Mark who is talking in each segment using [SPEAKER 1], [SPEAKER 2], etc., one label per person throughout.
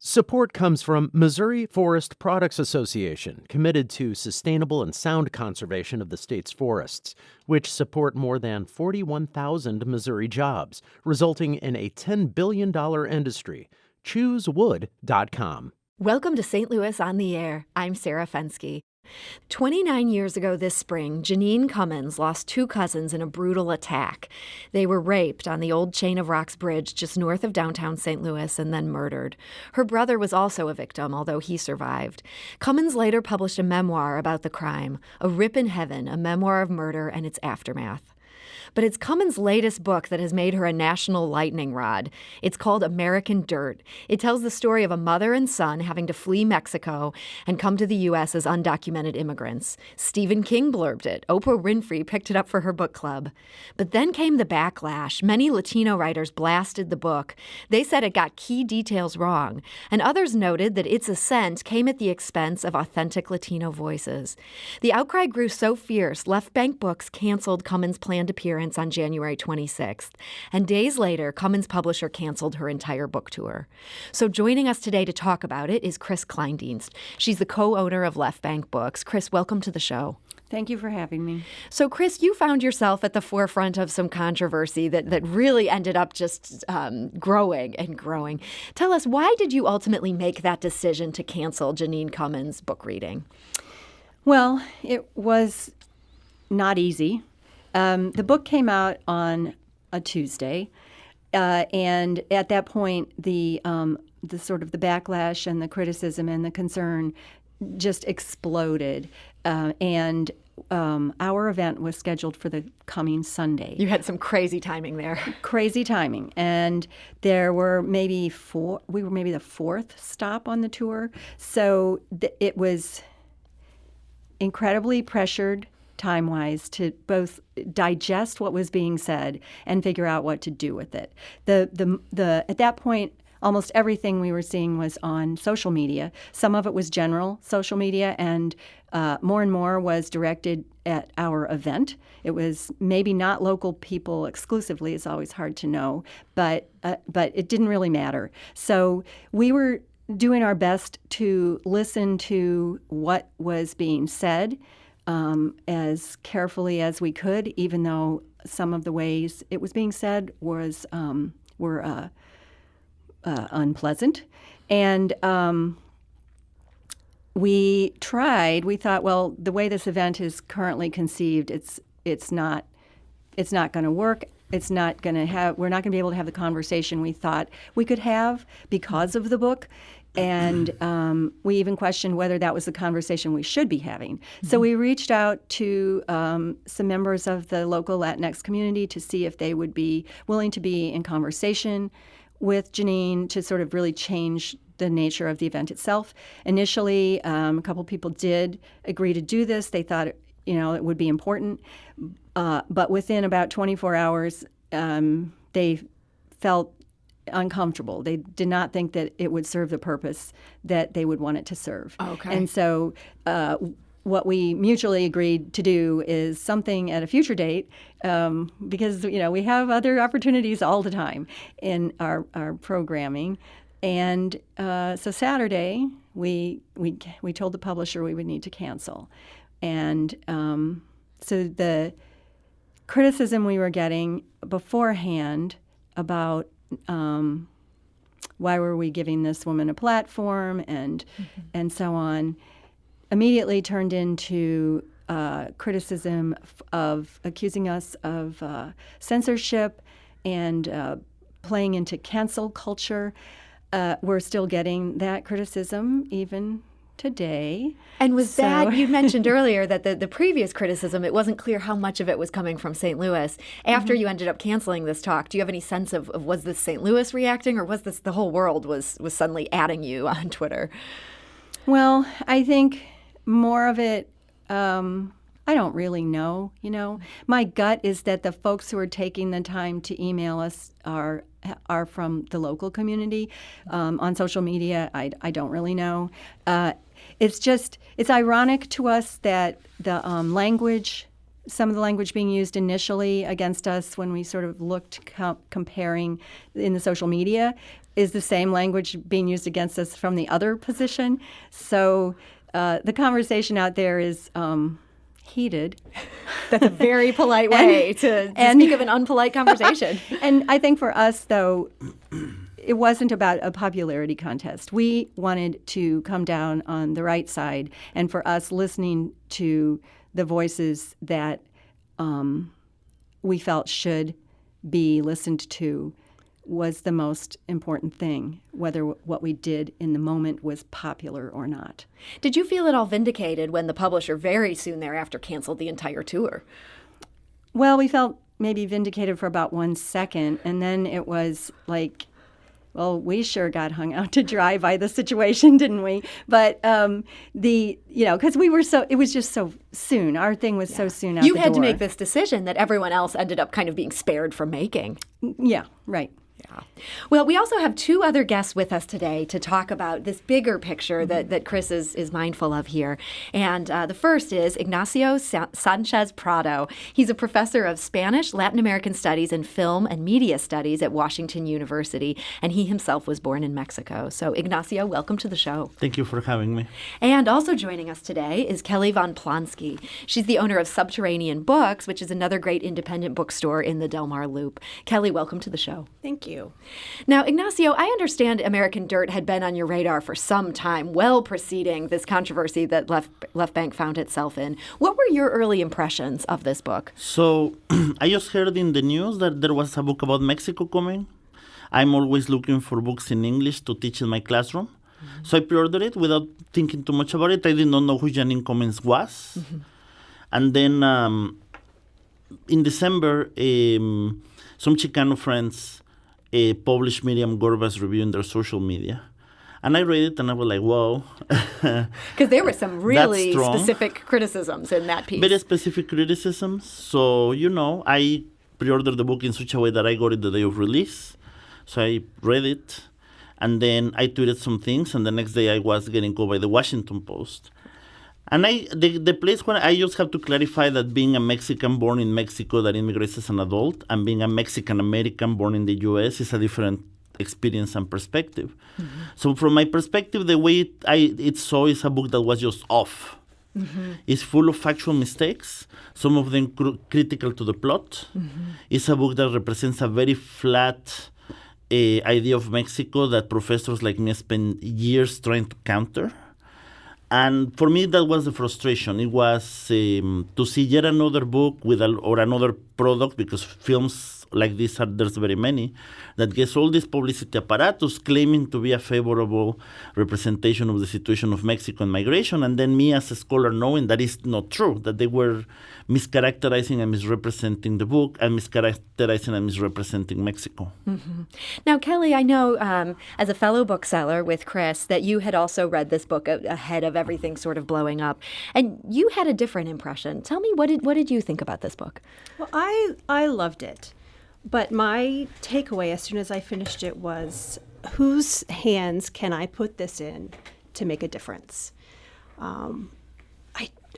[SPEAKER 1] Support comes from Missouri Forest Products Association, committed to sustainable and sound conservation of the state's forests, which support more than 41,000 Missouri jobs, resulting in a $10 billion industry. ChooseWood.com.
[SPEAKER 2] Welcome to St. Louis on the Air. I'm Sarah Fenske. 29 years ago this spring, Jeanine Cummins lost two cousins in a brutal attack. They were raped on the old Chain of Rocks Bridge just north of downtown St. Louis and then murdered. Her brother was also a victim, although he survived. Cummins later published a memoir about the crime, A Rip in Heaven, a memoir of murder and its aftermath. But it's Cummins' latest book that has made her a national lightning rod. It's called American Dirt. It tells the story of a mother and son having to flee Mexico and come to the U.S. as undocumented immigrants. Stephen King blurbed it. Oprah Winfrey picked it up for her book club. But then came the backlash. Many Latino writers blasted the book. They said it got key details wrong. And others noted that its ascent came at the expense of authentic Latino voices. The outcry grew so fierce, Left Bank Books canceled Cummins' planned appearance on January 26th. And days later, Cummins' publisher canceled her entire book tour. So joining us today to talk about it is Chris Kleindienst. She's the co-owner of Left Bank Books. Chris, welcome to the show.
[SPEAKER 3] Thank you for having me.
[SPEAKER 2] So, Chris, you found yourself at the forefront of some controversy that really ended up just growing and growing. Tell us, why did you ultimately make that decision to cancel Jeanine Cummins' book reading?
[SPEAKER 3] Well, it was not easy. The book came out on a Tuesday, and at that point, the sort of the backlash and the criticism and the concern just exploded. And our event was scheduled for the coming Sunday.
[SPEAKER 2] You had some crazy timing there.
[SPEAKER 3] Crazy timing, and there were maybe four. We were maybe the fourth stop on the tour, so it was incredibly pressured time-wise to both digest what was being said and figure out what to do with it. At that point, almost everything we were seeing was on social media. Some of it was general social media, and more and more was directed at our event. It was maybe not local people exclusively. It's always hard to know, but it didn't really matter. So we were doing our best to listen to what was being said as carefully as we could, even though some of the ways it was being said were unpleasant. And we tried. We thought, well, the way this event is currently conceived, it's not going to work. It's not going to have. We're not going to be able to have the conversation we thought we could have because of the book. And we even questioned whether that was the conversation we should be having. Mm-hmm. So we reached out to some members of the local Latinx community to see if they would be willing to be in conversation with Jeanine to sort of really change the nature of the event itself. Initially, a couple people did agree to do this. They thought it would be important. But within about 24 hours, they felt uncomfortable. They did not think that it would serve the purpose that they would want it to serve.
[SPEAKER 2] Okay.
[SPEAKER 3] And so what we mutually agreed to do is something at a future date, because we have other opportunities all the time in our programming. And so Saturday, we told the publisher we would need to cancel. And so the criticism we were getting beforehand about why were we giving this woman a platform and so on, immediately turned into criticism of accusing us of censorship and playing into cancel culture. We're still getting that criticism even today.
[SPEAKER 2] And was that, you mentioned earlier that the previous criticism, it wasn't clear how much of it was coming from St. Louis. After you ended up canceling this talk, do you have any sense of was this St. Louis reacting, or was this the whole world was suddenly adding you on Twitter?
[SPEAKER 3] Well, I think more of it, I don't really know. My gut is that the folks who are taking the time to email us are from the local community. On social media, I don't really know. It's ironic to us that the some of the language being used initially against us when we sort of looked comparing in the social media, is the same language being used against us from the other position. So the conversation out there is heated.
[SPEAKER 2] That's a very polite way to speak of an unpolite conversation.
[SPEAKER 3] And I think for us, though, it wasn't about a popularity contest. We wanted to come down on the right side, and for us, listening to the voices that we felt should be listened to was the most important thing, whether what we did in the moment was popular or not.
[SPEAKER 2] Did you feel at all vindicated when the publisher very soon thereafter canceled the entire tour?
[SPEAKER 3] Well, we felt maybe vindicated for about 1 second, and then it was like, well, we sure got hung out to dry by the situation, didn't we? But because it was just so soon. Our thing was so soon out the door.
[SPEAKER 2] You had to make this decision that everyone else ended up kind of being spared from making.
[SPEAKER 3] Yeah, right.
[SPEAKER 2] Yeah. Well, we also have two other guests with us today to talk about this bigger picture that Chris is mindful of here. And the first is Ignacio Sa Prado. He's a professor of Spanish, Latin American Studies, and Film and Media Studies at Washington University. And he himself was born in Mexico. So, Ignacio, welcome to the show.
[SPEAKER 4] Thank you for having me.
[SPEAKER 2] And also joining us today is Kelly Von Plonski. She's the owner of Subterranean Books, which is another great independent bookstore in the Del Mar Loop. Kelly, welcome to the show.
[SPEAKER 5] Thank you.
[SPEAKER 2] Now, Ignacio, I understand American Dirt had been on your radar for some time, well preceding this controversy that Left Bank found itself in. What were your early impressions of this book?
[SPEAKER 4] So, I just heard in the news that there was a book about Mexico coming. I'm always looking for books in English to teach in my classroom. Mm-hmm. So I pre-ordered it without thinking too much about it. I did not know who Jeanine Cummins was. Mm-hmm. And then in December, some Chicano friends published Miriam Gorba's review in their social media. And I read it and I was like, whoa.
[SPEAKER 2] Because there were some really specific criticisms in that piece.
[SPEAKER 4] Very specific criticisms. So, I pre-ordered the book in such a way that I got it the day of release. So I read it. And then I tweeted some things. And the next day I was getting called by the Washington Post. And the place where I just have to clarify that being a Mexican born in Mexico that immigrates as an adult and being a Mexican American born in the U.S. is a different experience and perspective. Mm-hmm. So from my perspective, the way it saw is a book that was just off. Mm-hmm. It's full of factual mistakes, some of them critical to the plot. Mm-hmm. It's a book that represents a very flat idea of Mexico that professors like me spend years trying to counter. And for me, that was the frustration. It was to see yet another book or another product, because films like this, there's very many, that gets all this publicity apparatus claiming to be a favorable representation of the situation of Mexico and migration, and then me as a scholar knowing that is not true, that they were mischaracterizing and misrepresenting the book and mischaracterizing and misrepresenting Mexico.
[SPEAKER 2] Mm-hmm. Now, Kelly, I know as a fellow bookseller with Chris that you had also read this book ahead of everything sort of blowing up, and you had a different impression. Tell me, what did you think about this book?
[SPEAKER 5] Well, I loved it. But my takeaway as soon as I finished it was, whose hands can I put this in to make a difference?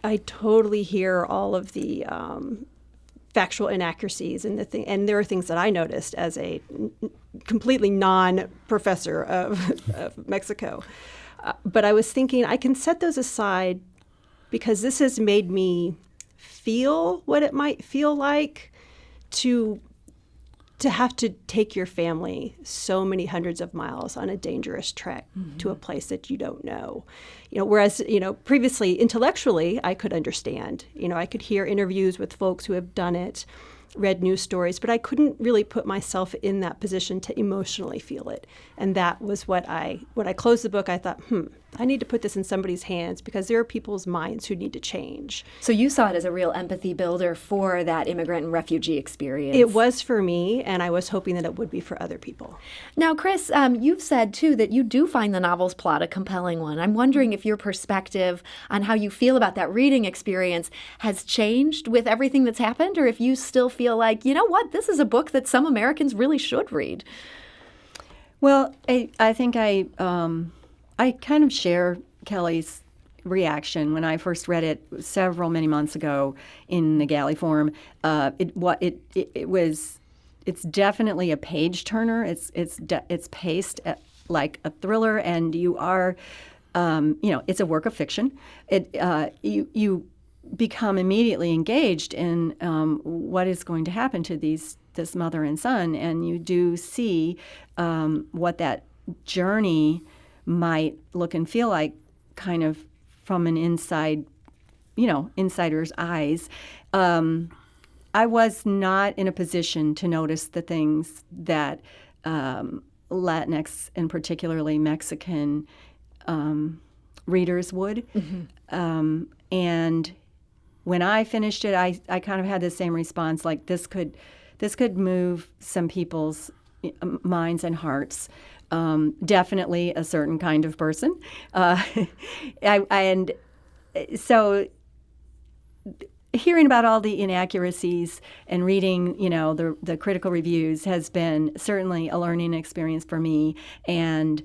[SPEAKER 5] I totally hear all of the factual inaccuracies and and there are things that I noticed as a completely non-professor of Mexico. But I was thinking I can set those aside because this has made me feel what it might feel like to have to take your family so many hundreds of miles on a dangerous trek to a place that you don't know. Whereas, previously, intellectually, I could understand. I could hear interviews with folks who have done it, read news stories, but I couldn't really put myself in that position to emotionally feel it. And that was when I closed the book, I thought, I need to put this in somebody's hands because there are people's minds who need to change.
[SPEAKER 2] So you saw it as a real empathy builder for that immigrant and refugee experience.
[SPEAKER 5] It was for me, and I was hoping that it would be for other people.
[SPEAKER 2] Now, Chris, you've said, too, that you do find the novel's plot a compelling one. I'm wondering if your perspective on how you feel about that reading experience has changed with everything that's happened, or if you still feel like, you know what, this is a book that some Americans really should read.
[SPEAKER 3] Well, I think I kind of share Kelly's reaction when I first read it many months ago in the galley form. It was it's definitely a page turner. It's paced like a thriller, and you are, it's a work of fiction. You become immediately engaged in what is going to happen to this mother and son, and you do see what that journey might look and feel like, kind of from an insider's eyes. I was not in a position to notice the things that Latinx and particularly Mexican readers would. Mm-hmm. And when I finished it, I kind of had the same response, like this could move some people's minds and hearts. Definitely a certain kind of person. And so hearing about all the inaccuracies and reading, the critical reviews has been certainly a learning experience for me. And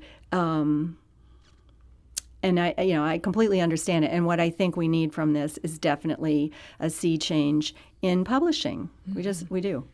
[SPEAKER 3] I completely understand it. And what I think we need from this is definitely a sea change in publishing. Mm-hmm. We do.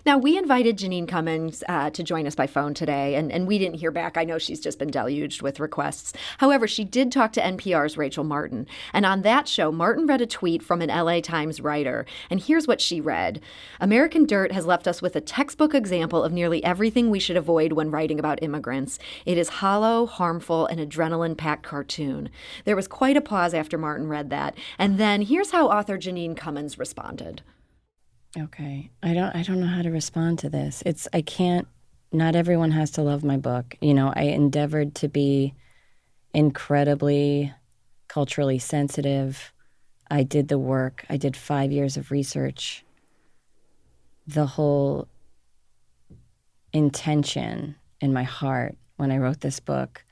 [SPEAKER 2] Now, we invited Jeanine Cummins to join us by phone today, and we didn't hear back. I know she's just been deluged with requests. However, she did talk to NPR's Rachel Martin. And on that show, Martin read a tweet from an LA Times writer. And here's what she read. American Dirt has left us with a textbook example of nearly everything we should avoid when writing about immigrants. It is hollow, harmful, and adrenaline-packed cartoon. There was quite a pause after Martin read that. And then here's how author Jeanine Cummins responded.
[SPEAKER 6] Okay. I don't know how to respond to this. Not everyone has to love my book. I endeavored to be incredibly culturally sensitive. I did the work. I did 5 years of research. The whole intention in my heart when I wrote this book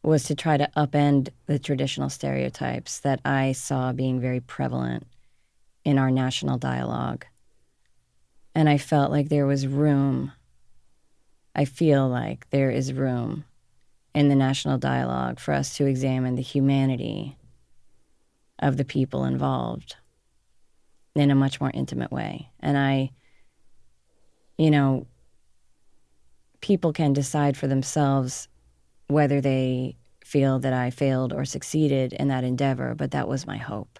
[SPEAKER 6] was to try to upend the traditional stereotypes that I saw being very prevalent in our national dialogue. And I felt like there was room. I feel like there is room in the national dialogue for us to examine the humanity of the people involved in a much more intimate way. And people can decide for themselves whether they feel that I failed or succeeded in that endeavor, but that was my hope.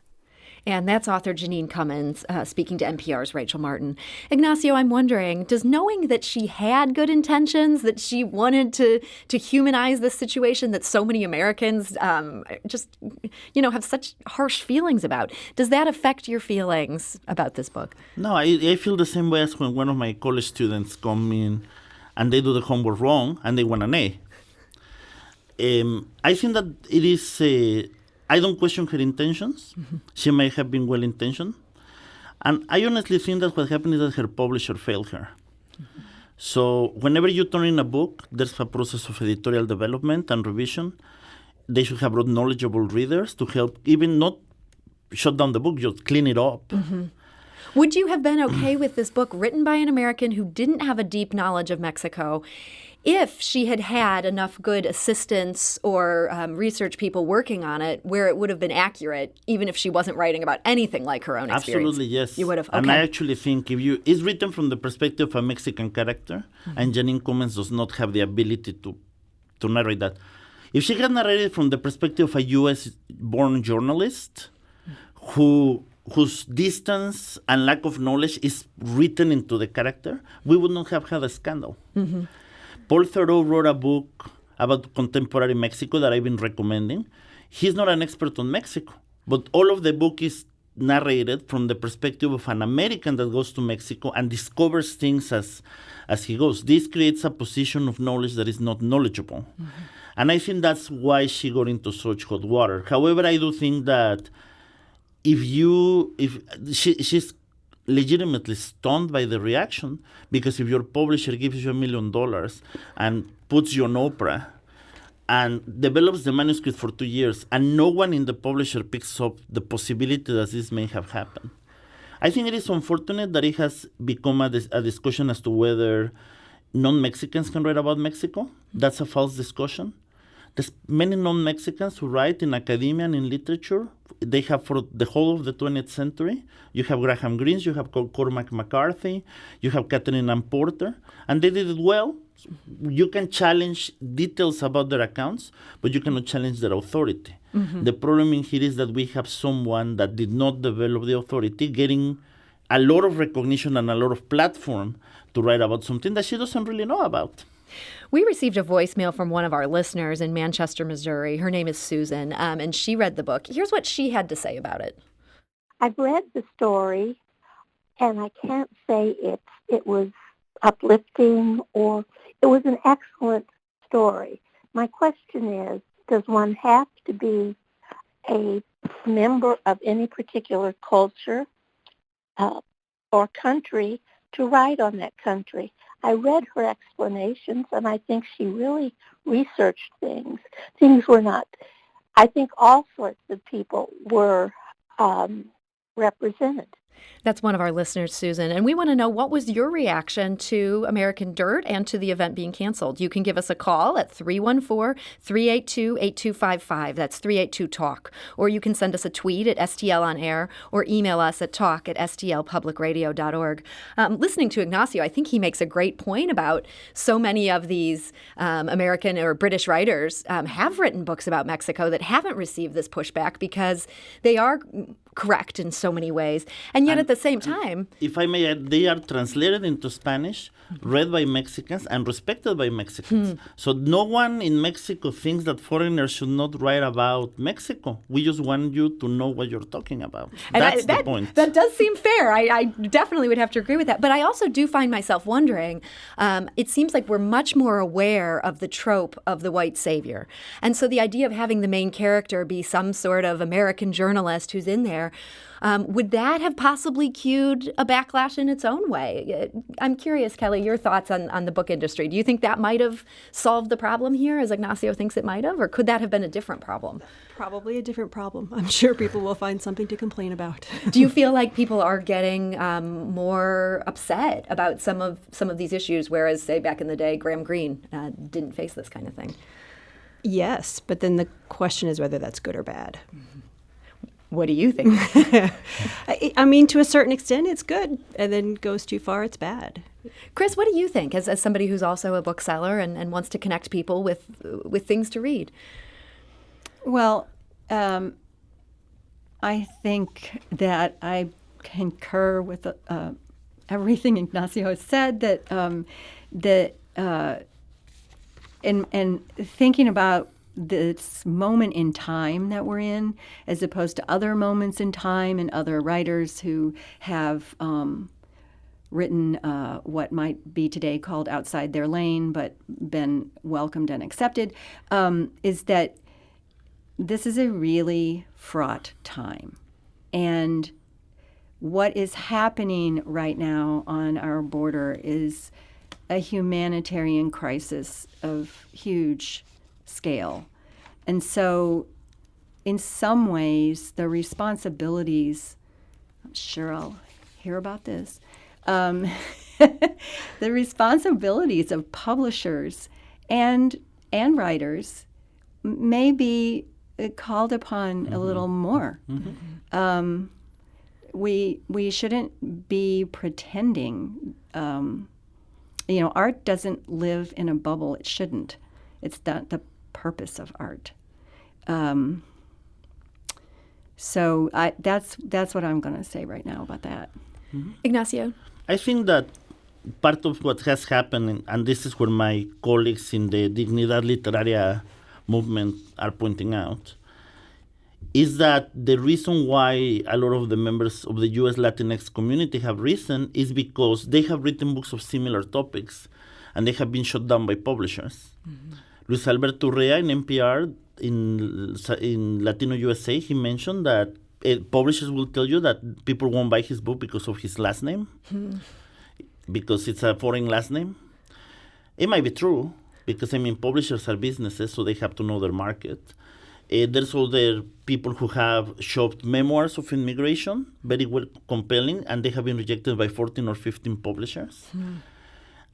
[SPEAKER 2] And that's author Jeanine Cummins speaking to NPR's Rachel Martin. Ignacio, I'm wondering, does knowing that she had good intentions, that she wanted to humanize this situation that so many Americans have such harsh feelings about, does that affect your feelings about this book?
[SPEAKER 4] No, I feel the same way as when one of my college students come in and they do the homework wrong and they want an A. I think that it is... I don't question her intentions. Mm-hmm. She may have been well-intentioned. And I honestly think that what happened is that her publisher failed her. Mm-hmm. So whenever you turn in a book, there's a process of editorial development and revision. They should have brought knowledgeable readers to help, even not shut down the book, just clean it up.
[SPEAKER 2] Mm-hmm. Would you have been okay with this book written by an American who didn't have a deep knowledge of Mexico if she had had enough good assistants or research people working on it where it would have been accurate, even if she wasn't writing about anything like her own experience?
[SPEAKER 4] Absolutely, yes.
[SPEAKER 2] You would have, okay.
[SPEAKER 4] And I actually think it's written from the perspective of a Mexican character, mm-hmm. and Jeanine Cummins does not have the ability to narrate that. If she had narrated from the perspective of a U.S.-born journalist whose distance and lack of knowledge is written into the character, we would not have had a scandal. Mm-hmm. Paul Theroux wrote a book about contemporary Mexico that I've been recommending. He's not an expert on Mexico, but all of the book is narrated from the perspective of an American that goes to Mexico and discovers things as he goes. This creates a position of knowledge that is not knowledgeable. Mm-hmm. And I think that's why she got into such hot water. However, I do think that she's legitimately stunned by the reaction, because if your publisher gives you $1 million and puts you on Oprah and develops the manuscript for 2 years and no one in the publisher picks up the possibility that this may have happened, I think it is unfortunate that it has become a discussion as to whether non-Mexicans can write about Mexico. That's a false discussion. There's many non-Mexicans who write in academia and in literature. They have for the whole of the 20th century. You have Graham Greene, you have Cormac McCarthy, you have Catherine Ann Porter, and they did it well. You can challenge details about their accounts, but you cannot challenge their authority. The problem in here is that we have someone that did not develop the authority getting a lot of recognition and a lot of platform to write about something that she doesn't really know about.
[SPEAKER 2] We received a voicemail from one of our listeners in Manchester, Missouri. Her name is Susan, and she read the book. Here's what she had to say about it.
[SPEAKER 7] I've read the story, and I can't say it was uplifting or it was an excellent story. My question is, does one have to be a member of any particular culture or country to write on that country? I read her explanations, and I think she really researched things. Things were not, I think all sorts of people were represented.
[SPEAKER 2] That's one of our listeners, Susan. And we want to know, what was your reaction to American Dirt and to the event being canceled? You can give us a call at 314-382-8255. That's 382-TALK. Or you can send us a tweet at STL on air or email us at talk@stlpublicradio.org. Listening to Ignacio, I think he makes a great point about so many of these American or British writers have written books about Mexico that haven't received this pushback because they are correct in so many ways. And yet at the same time,
[SPEAKER 4] if I may add, they are translated into Spanish, read by Mexicans, and respected by Mexicans. So no one in Mexico thinks that foreigners should not write about Mexico. We just want you to know what you're talking about.
[SPEAKER 2] And
[SPEAKER 4] That's the point.
[SPEAKER 2] That does seem fair. I definitely would have to agree with that. But I also do find myself wondering, it seems like we're much more aware of the trope of the white savior. And so the idea of having the main character be some sort of American journalist who's in there, would that have possibly cued a backlash in its own way? I'm curious, Kelly, your thoughts on the book industry. Do you think that might have solved the problem here, as Ignacio thinks it might have, or could that have been a different problem?
[SPEAKER 5] Probably a different problem. I'm sure people will find something to complain about.
[SPEAKER 2] Do you feel like people are getting more upset about some of these issues, whereas, say, back in the day, Graham Greene didn't face this kind of thing?
[SPEAKER 5] Yes, but then the question is whether that's good or bad.
[SPEAKER 2] What do you think?
[SPEAKER 5] I mean, to a certain extent, it's good, and then goes too far, it's bad.
[SPEAKER 2] Chris, what do you think, as somebody who's also a bookseller and wants to connect people with things to read?
[SPEAKER 3] Well, I think that I concur with everything Ignacio has said. And thinking about this moment in time that we're in, as opposed to other moments in time and other writers who have written what might be today called outside their lane, but been welcomed and accepted, is that this is a really fraught time. And what is happening right now on our border is a humanitarian crisis of huge scale. And so in some ways, the responsibilities, I'm sure I'll hear about this, the responsibilities of publishers and writers may be called upon a little more. We shouldn't be pretending. Art doesn't live in a bubble. It shouldn't. It's not the purpose of art. So that's what I'm going to say right now about that.
[SPEAKER 2] Ignacio?
[SPEAKER 4] I think that part of what has happened, and this is where my colleagues in the Dignidad Literaria movement are pointing out, is that the reason why a lot of the members of the U.S. Latinx community have risen is because they have written books of similar topics, and they have been shut down by publishers. Luis Alberto Urrea in NPR in Latino USA, he mentioned that publishers will tell you that people won't buy his book because of his last name, because it's a foreign last name. It might be true, because, publishers are businesses, so they have to know their market. There's other people who have shopped memoirs of immigration, very well compelling, and they have been rejected by 14 or 15 publishers.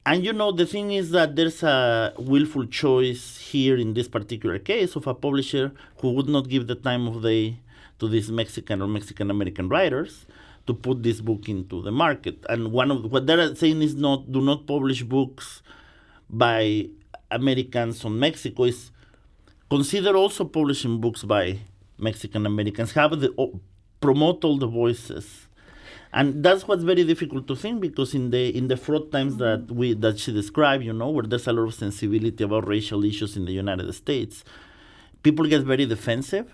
[SPEAKER 4] And the thing is that there's a willful choice here in this particular case of a publisher who would not give the time of day to these Mexican or Mexican-American writers to put this book into the market. And one of what they're saying is do not publish books by Americans on Mexico. Is consider also publishing books by Mexican-Americans. Promote all the voices. And that's what's very difficult to think, because in the fraught times that she described, where there's a lot of sensibility about racial issues in the United States, people get very defensive.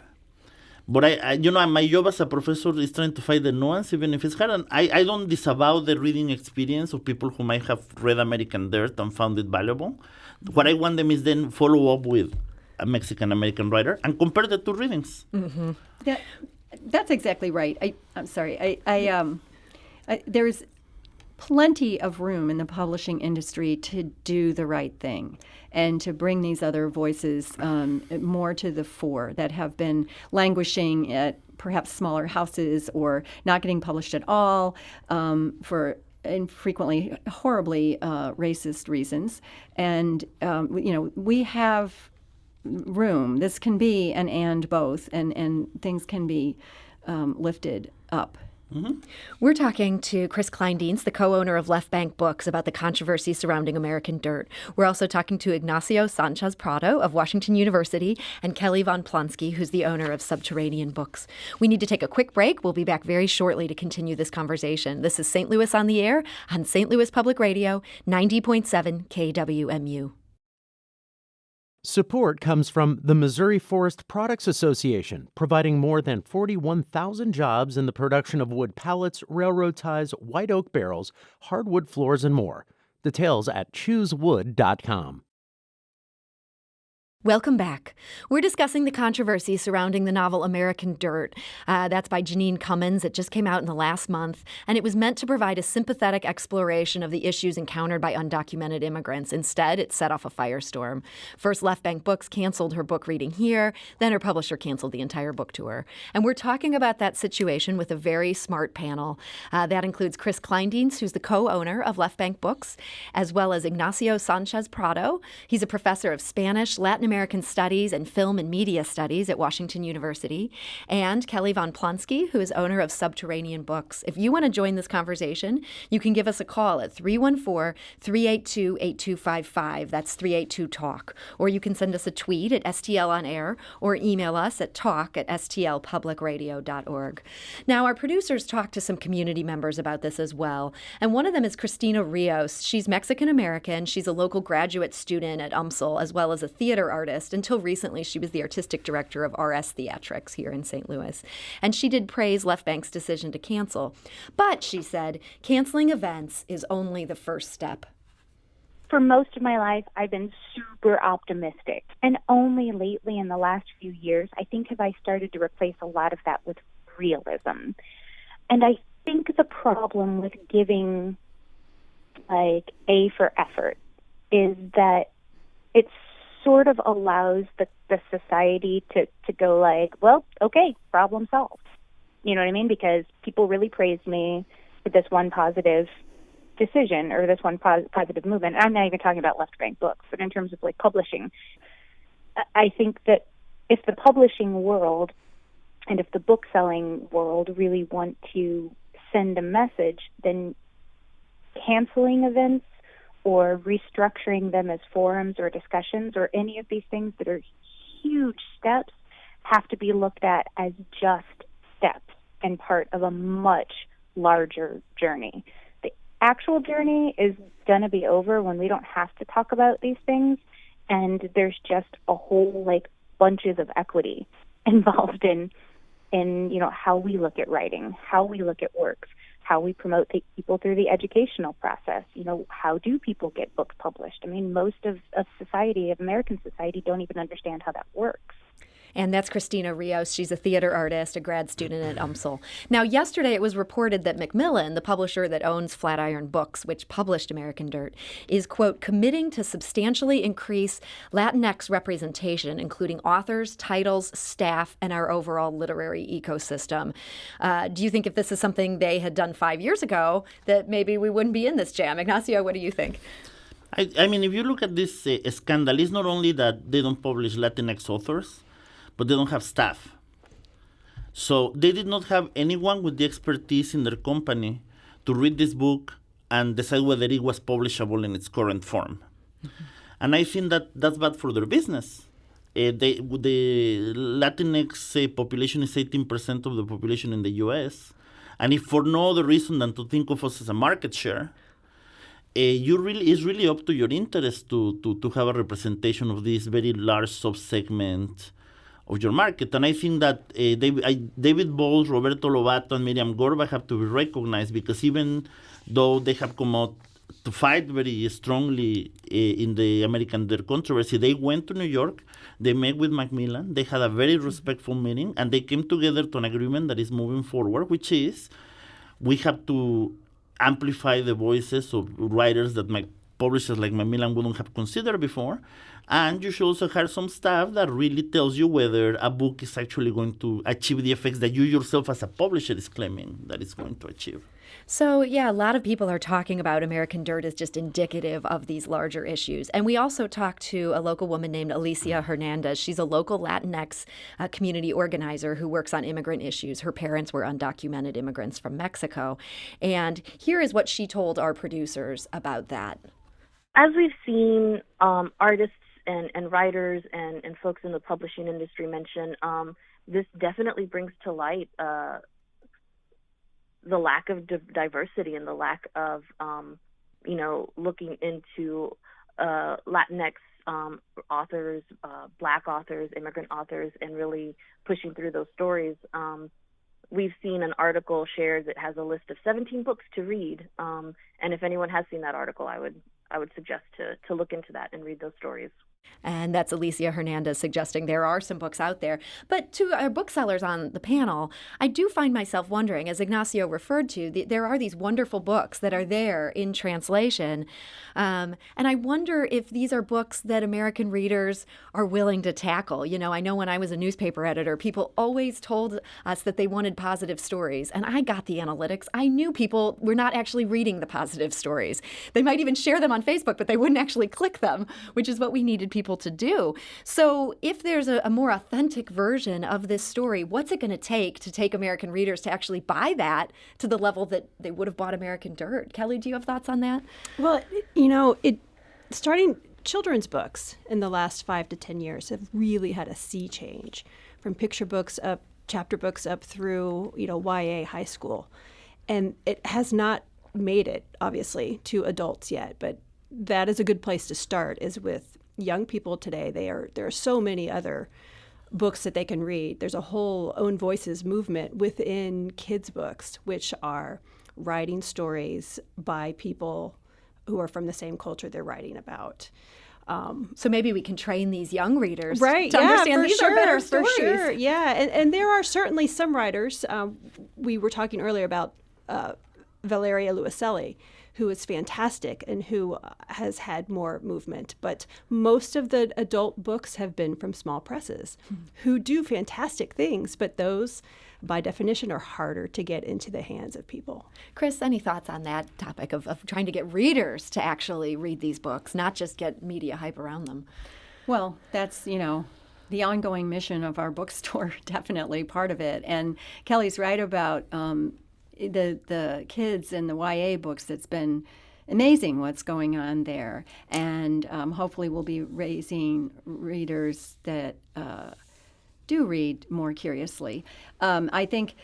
[SPEAKER 4] But my job as a professor is trying to find the nuance, even if it's hard. And I don't disavow the reading experience of people who might have read American Dirt and found it valuable. What I want them is then follow up with a Mexican-American writer and compare the two readings.
[SPEAKER 3] Mm-hmm. That's exactly right. I'm sorry. There's plenty of room in the publishing industry to do the right thing and to bring these other voices more to the fore that have been languishing at perhaps smaller houses or not getting published at all for frequently horribly racist reasons. And, we have room. This can be an and both, and things can be lifted up.
[SPEAKER 2] Mm-hmm. We're talking to Chris Kleindienst, the co-owner of Left Bank Books, about the controversy surrounding American Dirt. We're also talking to Ignacio Sa Prado of Washington University and Kelly Von Plonski, who's the owner of Subterranean Books. We need to take a quick break. We'll be back very shortly to continue this conversation. This is St. Louis on the Air on St. Louis Public Radio, 90.7 KWMU.
[SPEAKER 1] Support comes from the Missouri Forest Products Association, providing more than 41,000 jobs in the production of wood pallets, railroad ties, white oak barrels, hardwood floors, and more. Details at choosewood.com.
[SPEAKER 2] Welcome back. We're discussing the controversy surrounding the novel American Dirt. That's by Jeanine Cummins. It just came out in the last month, and it was meant to provide a sympathetic exploration of the issues encountered by undocumented immigrants. Instead, it set off a firestorm. First, Left Bank Books canceled her book reading here, then her publisher canceled the entire book tour. And we're talking about that situation with a very smart panel. That includes Chris Kleindienst, who's the co-owner of Left Bank Books, as well as Ignacio Sa Prado. He's a professor of Spanish, Latin American Studies and Film and Media Studies at Washington University, and Kelly Von Plonski, who is owner of Subterranean Books. If you want to join this conversation, you can give us a call at 314-382-8255. That's 382-TALK. Or you can send us a tweet at STL on Air or email us at talk@stlpublicradio.org. Now, our producers talked to some community members about this as well, and one of them is Christina Rios. She's Mexican-American. She's a local graduate student at UMSL, as well as a theater artist. Until recently, she was the artistic director of R-S Theatrics here in St. Louis. And she did praise Left Bank's decision to cancel. But, she said, canceling events is only the first step.
[SPEAKER 8] For most of my life, I've been super optimistic. And only lately, in the last few years, I think have I started to replace a lot of that with realism. And I think the problem with giving, A for effort is that it's sort of allows the society to go well, okay, problem solved. You know what I mean? Because people really praised me for this one positive decision or this one positive movement. I'm not even talking about Left Bank Books, but in terms of publishing, I think that if the publishing world and if the book selling world really want to send a message, then canceling events or restructuring them as forums or discussions or any of these things that are huge steps have to be looked at as just steps and part of a much larger journey. The actual journey is going to be over when we don't have to talk about these things, and there's just a whole bunches of equity involved in how we look at writing, how we look at works, how we promote people through the educational process. How do people get books published? I mean, most of society, of American society, don't even understand how that works.
[SPEAKER 2] And that's Christina Rios. She's a theater artist, a grad student at UMSL. Now, yesterday it was reported that Macmillan, the publisher that owns Flatiron Books, which published American Dirt, is, quote, committing to substantially increase Latinx representation, including authors, titles, staff, and our overall literary ecosystem. Do you think if this is something they had done 5 years ago, that maybe we wouldn't be in this jam? Ignacio, what do you think?
[SPEAKER 4] I mean, if you look at this scandal, it's not only that they don't publish Latinx authors, but they don't have staff. So they did not have anyone with the expertise in their company to read this book and decide whether it was publishable in its current form. Mm-hmm. And I think that that's bad for their business. The Latinx population is 18% of the population in the U.S., and if for no other reason than to think of us as a market share, it's really up to your interest to have a representation of this very large subsegment of your market. And I think that David Bowles, Roberto Lobato, and Miriam Gorba have to be recognized, because even though they have come out to fight very strongly in the American Dare controversy, they went to New York, they met with Macmillan, they had a very respectful meeting, and they came together to an agreement that is moving forward, which is we have to amplify the voices of writers that publishers like Macmillan wouldn't have considered before. And you should also hire some staff that really tells you whether a book is actually going to achieve the effects that you yourself as a publisher is claiming that it's going to achieve.
[SPEAKER 2] So, yeah, a lot of people are talking about American Dirt as just indicative of these larger issues. And we also talked to a local woman named Alicia Hernandez. She's a local Latinx community organizer who works on immigrant issues. Her parents were undocumented immigrants from Mexico. And here is what she told our producers about that.
[SPEAKER 9] As we've seen artists and writers and folks in the publishing industry mention, this definitely brings to light the lack of diversity and the lack of, looking into Latinx authors, Black authors, immigrant authors, and really pushing through those stories. We've seen an article shared that has a list of 17 books to read, and if anyone has seen that article, I would suggest to look into that and read those stories.
[SPEAKER 2] And that's Alicia Hernandez suggesting there are some books out there. But to our booksellers on the panel, I do find myself wondering, as Ignacio referred to, there are these wonderful books that are there in translation. And I wonder if these are books that American readers are willing to tackle. You know, I know when I was a newspaper editor, people always told us that they wanted positive stories. And I got the analytics. I knew people were not actually reading the positive stories. They might even share them on Facebook, but they wouldn't actually click them, which is what we needed people to do. So if there's a more authentic version of this story, what's it going to take American readers to actually buy that to the level that they would have bought American Dirt? Kelly, do you have thoughts on that?
[SPEAKER 5] Well, starting children's books in the last 5 to 10 years have really had a sea change, from picture books up, chapter books up through, YA high school. And it has not made it, obviously, to adults yet, but that is a good place to start, is with young people today. There are so many other books that they can read. There's a whole Own Voices movement within kids' books, which are writing stories by people who are from the same culture they're writing about.
[SPEAKER 2] So maybe we can train these young readers
[SPEAKER 5] to understand
[SPEAKER 2] these are better stories.
[SPEAKER 5] For sure, yeah. And there are certainly some writers. We were talking earlier about Valeria Luiselli, who is fantastic and who has had more movement. But most of the adult books have been from small presses who do fantastic things, but those, by definition, are harder to get into the hands of people.
[SPEAKER 2] Chris, any thoughts on that topic of trying to get readers to actually read these books, not just get media hype around them?
[SPEAKER 3] Well, that's, the ongoing mission of our bookstore, definitely part of it. And Kelly's right about the kids and the YA books. It's been amazing what's going on there. And hopefully we'll be raising readers that do read more curiously. I think,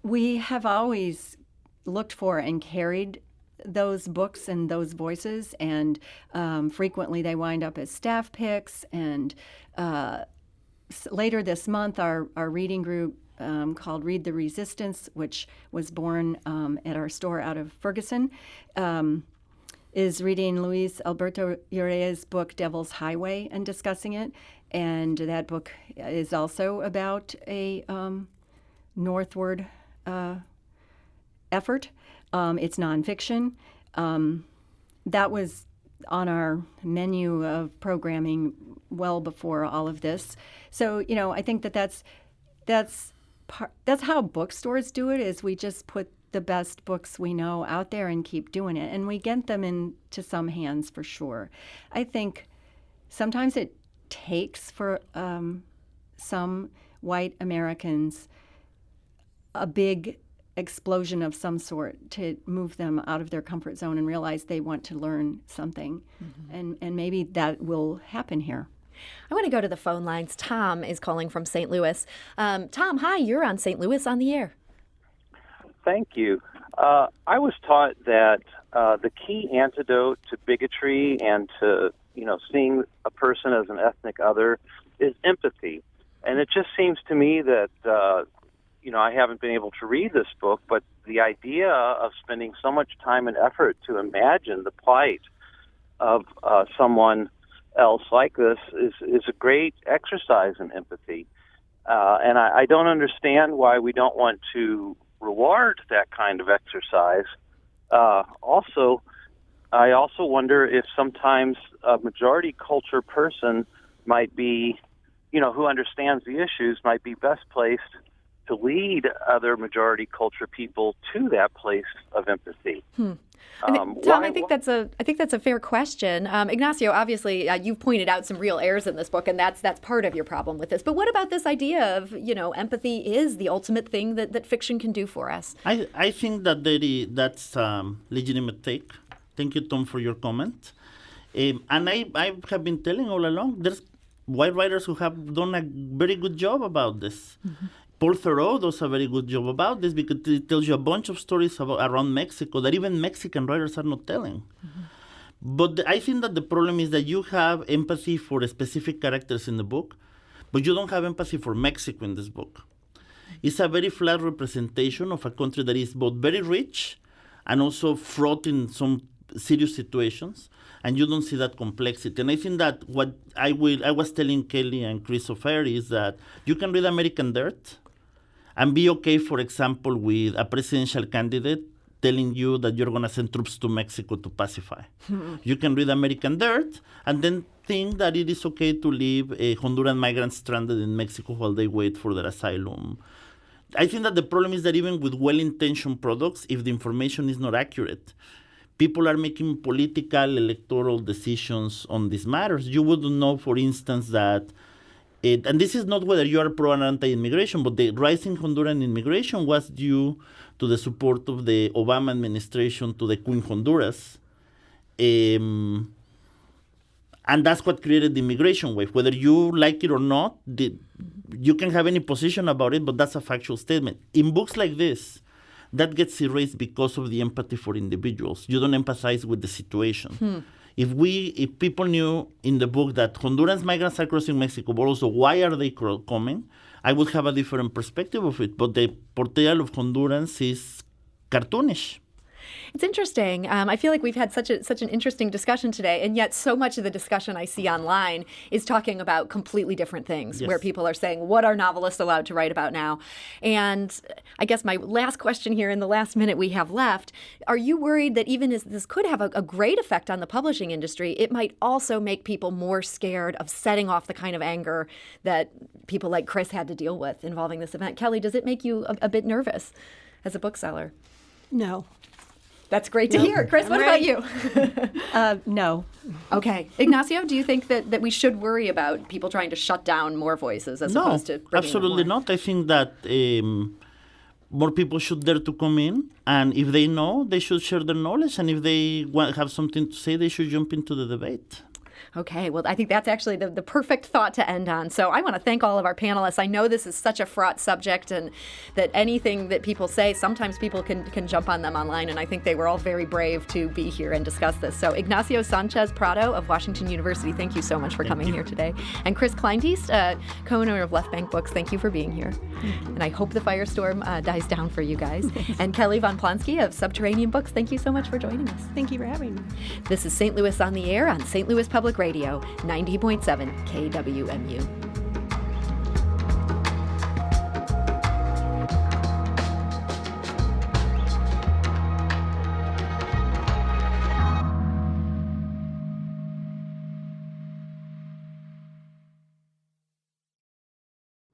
[SPEAKER 3] we have always looked for and carried those books and those voices, and frequently they wind up as staff picks. And later this month, our reading group called Read the Resistance, which was born at our store out of Ferguson, is reading Luis Alberto Urrea's book Devil's Highway and discussing it. And that book is also about a northward effort. It's nonfiction. That was on our menu of programming well before all of this. So, I think that's how bookstores do it, is we just put the best books we know out there and keep doing it. And we get them into some hands for sure. I think sometimes it takes for some white Americans a big explosion of some sort to move them out of their comfort zone and realize they want to learn something. And maybe that will happen here.
[SPEAKER 2] I want to go to the phone lines. Tom is calling from St. Louis. Tom, hi, you're on St. Louis on the air.
[SPEAKER 10] Thank you. I was taught that the key antidote to bigotry and to, seeing a person as an ethnic other is empathy. And it just seems to me that, I haven't been able to read this book, but the idea of spending so much time and effort to imagine the plight of someone else like this is a great exercise in empathy. And I don't understand why we don't want to reward that kind of exercise. I also wonder if sometimes a majority culture person might be, who understands the issues, might be best placed to lead other majority culture people to that place of empathy.
[SPEAKER 2] Tom, I think that's a fair question. Ignacio, obviously, you've pointed out some real errors in this book, and that's part of your problem with this. But what about this idea of, empathy is the ultimate thing that fiction can do for us?
[SPEAKER 4] I think that that's legitimate take. Thank you, Tom, for your comment. And I have been telling all along, there's white writers who have done a very good job about this. Paul Thoreau does a very good job about this because it tells you a bunch of stories around Mexico that even Mexican writers are not telling. But I think that the problem is that you have empathy for specific characters in the book, but you don't have empathy for Mexico in this book. It's a very flat representation of a country that is both very rich and also fraught in some serious situations, and you don't see that complexity. And I think that what I was telling Kelly and Christopher is that you can read American Dirt and be okay, for example, with a presidential candidate telling you that you're going to send troops to Mexico to pacify. You can read American Dirt and then think that it is okay to leave Honduran migrants stranded in Mexico while they wait for their asylum. I think that the problem is that even with well-intentioned products, if the information is not accurate, people are making political, electoral decisions on these matters. You wouldn't know, for instance, that and this is not whether you are pro or anti-immigration, but the rising Honduran immigration was due to the support of the Obama administration to the Queen Honduras. And that's what created the immigration wave. Whether you like it or not, you can have any position about it, but that's a factual statement. In books like this, that gets erased because of the empathy for individuals. You don't empathize with the situation. If people knew in the book that Honduran migrants are crossing Mexico, but also why are they coming, I would have a different perspective of it. But the portrayal of Hondurans is cartoonish.
[SPEAKER 2] It's interesting. I feel like we've had such an interesting discussion today, and yet so much of the discussion I see online is talking about completely different things, where people are saying, what are novelists allowed to write about now? And I guess my last question here in the last minute we have left, are you worried that even as this could have a great effect on the publishing industry, it might also make people more scared of setting off the kind of anger that people like Chris had to deal with involving this event? Kelly, does it make you a bit nervous as a bookseller?
[SPEAKER 5] No.
[SPEAKER 2] That's great to hear. Chris, what about you?
[SPEAKER 3] No.
[SPEAKER 2] Okay. Ignacio, do you think that we should worry about people trying to shut down more voices as opposed to bringing
[SPEAKER 4] absolutely
[SPEAKER 2] more?
[SPEAKER 4] not. I think that more people should dare to come in, and if they know, they should share their knowledge, and if they have something to say, they should jump into the debate.
[SPEAKER 2] Okay, well, I think that's actually the perfect thought to end on. So I want to thank all of our panelists. I know this is such a fraught subject, and that anything that people say, sometimes people can jump on them online, and I think they were all very brave to be here and discuss this. So Ignacio Sanchez Prado of Washington University, thank you so much for coming here today. And Chris Kleindienst, co-owner of Left Bank Books, thank you for being here. And I hope the firestorm dies down for you guys. And Kelly Von Plonski of Subterranean Books, thank you so much for joining us.
[SPEAKER 5] Thank you for having me.
[SPEAKER 2] This is St. Louis on the Air on St. Louis Public Radio, 90.7 KWMU.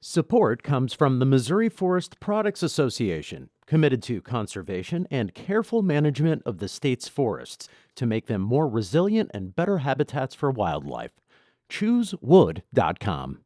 [SPEAKER 1] Support comes from the Missouri Forest Products Association, committed to conservation and careful management of the state's forests to make them more resilient and better habitats for wildlife. ChooseWood.com.